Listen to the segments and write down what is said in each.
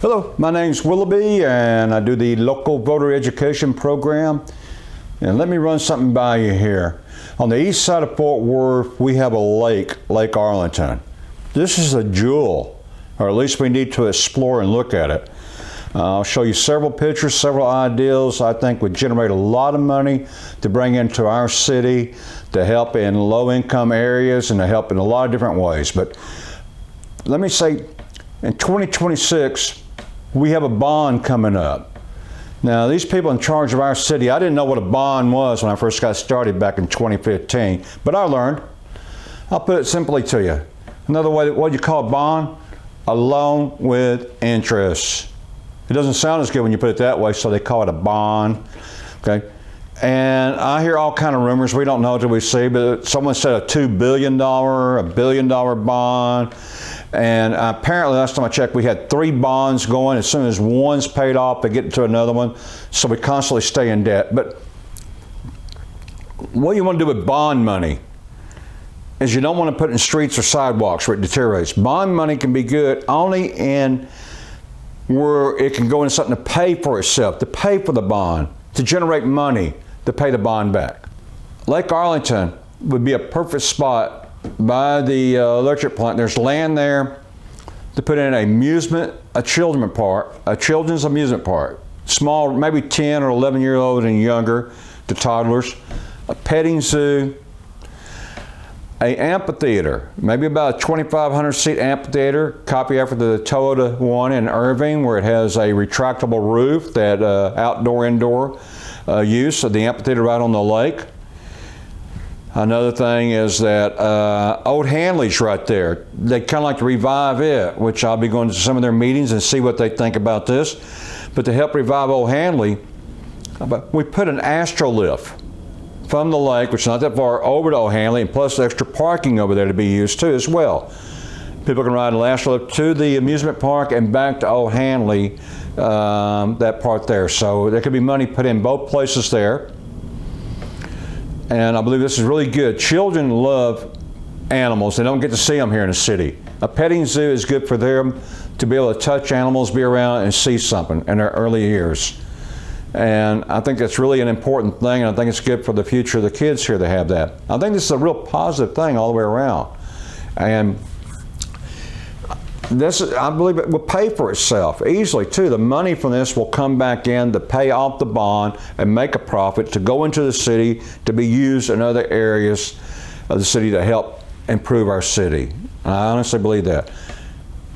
Hello, my name's Willoughby and I do the local voter education program. And let me run something by you here. On the east side of Fort Worth, we have a lake, Lake Arlington. This is a jewel, or at least we need to explore and look at it. I'll show you several pictures, several ideas I think would generate a lot of money to bring into our city, to help in low-income areas and to help in a lot of different ways. But let me say, in 2026, we have a bond coming up. Now, these people in charge of our city, I didn't know what a bond was when I first got started back in 2015, but I learned. I'll put it simply to you. Another way, what do you call a bond? A loan with interest. It doesn't sound as good when you put it that way, so they call it a bond, okay? And I hear all kind of rumors, we don't know until we see, but someone said a $2 billion, $1 billion bond. And apparently, last time I checked, we had 3 bonds going. As soon as one's paid off, they get to another one. So we constantly stay in debt. But what you want to do with bond money is you don't want to put it in streets or sidewalks where it deteriorates. Bond money can be good only in where it can go into something to pay for itself, to pay for the bond, to generate money to pay the bond back. Lake Arlington would be a perfect spot by the electric plant. There's land there to put in a children's amusement park. Small, maybe 10 or 11-year-olds and younger, to toddlers. A petting zoo. A amphitheater, maybe about a 2,500 seat amphitheater, copy after the Toyota one in Irving, where it has a retractable roof, that outdoor-indoor use of the amphitheater right on the lake. Another thing is that Old Hanley's right there. They kind of like to revive it, which I'll be going to some of their meetings and see what they think about this. But to help revive Old Hanley, we put an astrolift from the lake, which is not that far, over to Old Hanley, and plus extra parking over there to be used too as well. People can ride an astrolift to the amusement park and back to Old Hanley, that part there. So there could be money put in both places there. And I believe this is really good. Children love animals. They don't get to see them here in the city. A petting zoo is good for them to be able to touch animals, be around, and see something in their early years. And I think that's really an important thing, and I think it's good for the future of the kids here to have that. I think this is a real positive thing all the way around. And this, I believe it will pay for itself easily too. The money from this will come back in to pay off the bond and make a profit to go into the city to be used in other areas of the city to help improve our city. I honestly believe that.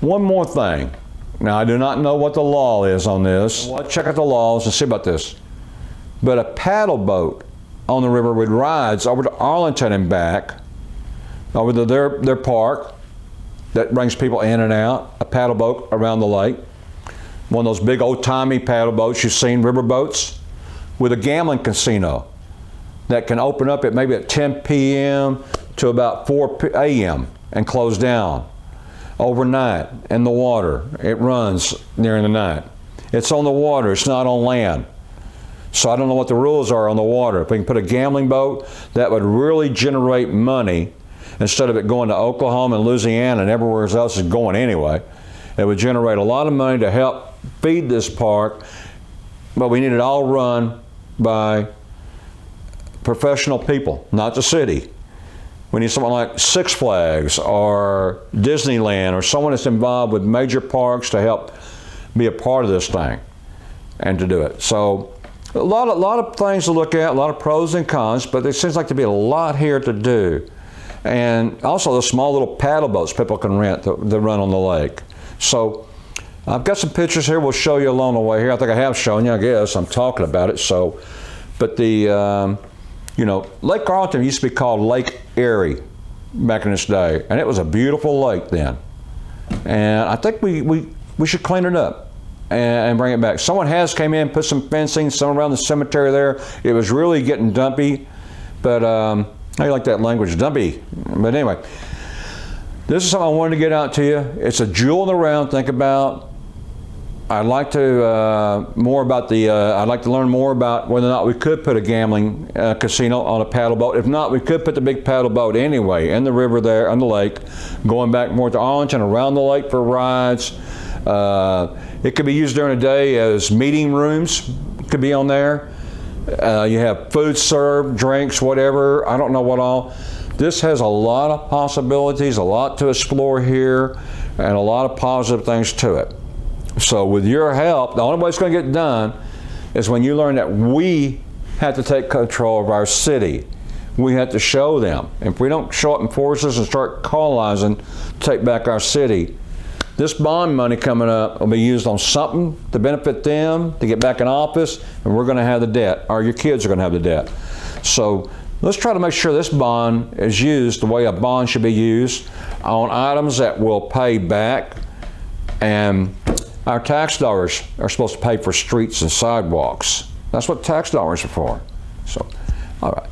One more thing. Now, I do not know what the law is on this. We'll check out the laws and see about this. But a paddle boat on the river with rides over to Arlington and back, over to their park, that brings people in and out, a paddle boat around the lake. One of those big old-timey paddle boats you've seen, river boats, with a gambling casino that can open up at maybe at 10 p.m. to about 4 a.m. and close down overnight in the water. It runs during the night. It's on the water, it's not on land. So I don't know what the rules are on the water. If we can put a gambling boat, that would really generate money. Instead of it going to Oklahoma and Louisiana and everywhere else is going anyway, it would generate a lot of money to help feed this park, but we need it all run by professional people, not the city. We need someone like Six Flags or Disneyland or someone that's involved with major parks to help be a part of this thing and to do it. So a lot of things to look at, a lot of pros and cons, but there seems like to be a lot here to do. And also the small little paddle boats people can rent that run on the lake. So I've got some pictures here we'll show you along the way here. I think I have shown you, I guess. I'm talking about it. So, but the, Lake Arlington used to be called Lake Erie back in this day. And it was a beautiful lake then. And I think we should clean it up and bring it back. Someone has came in, put some fencing, some around the cemetery there. It was really getting dumpy, but I like that language, dumpy. But anyway, this is something I wanted to get out to you. It's a jewel in the round. Think about. I'd like to I'd like to learn more about whether or not we could put a gambling casino on a paddle boat. If not, we could put the big paddle boat anyway in the river there on the lake, going back more to Arlington, around the lake for rides, It could be used during the day as meeting rooms, could be on there. You have food served, drinks, whatever, I don't know what all. This has a lot of possibilities, a lot to explore here, and a lot of positive things to it. So with your help, the only way it's going to get done is when you learn that we have to take control of our city. We have to show them. If we don't show up in forces and start colonizing, take back our city, this bond money coming up will be used on something to benefit them, to get back in office, and we're going to have the debt, or your kids are going to have the debt. So let's try to make sure this bond is used the way a bond should be used on items that will pay back, and our tax dollars are supposed to pay for streets and sidewalks. That's what tax dollars are for. So, all right.